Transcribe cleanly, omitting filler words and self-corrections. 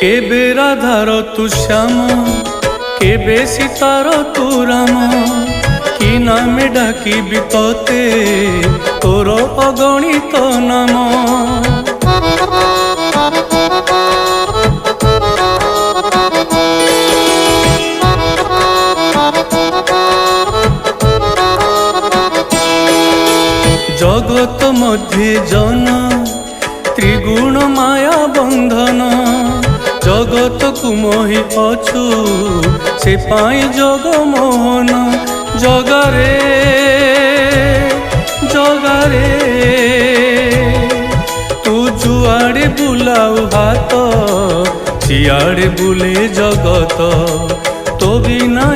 केबे राधार तू श्याम केबे सीतार तू राम कि नामे डाकिबि तोते तोर अगणित नाम। जगत मध्ये जन त्रिगुण माया बंधन जगत को मोहि अछु से पाई जग मोहन। जगरे जगरे तू जुआड़े बुलाऊ हाथ सियाड़े बुले जगत तो बिना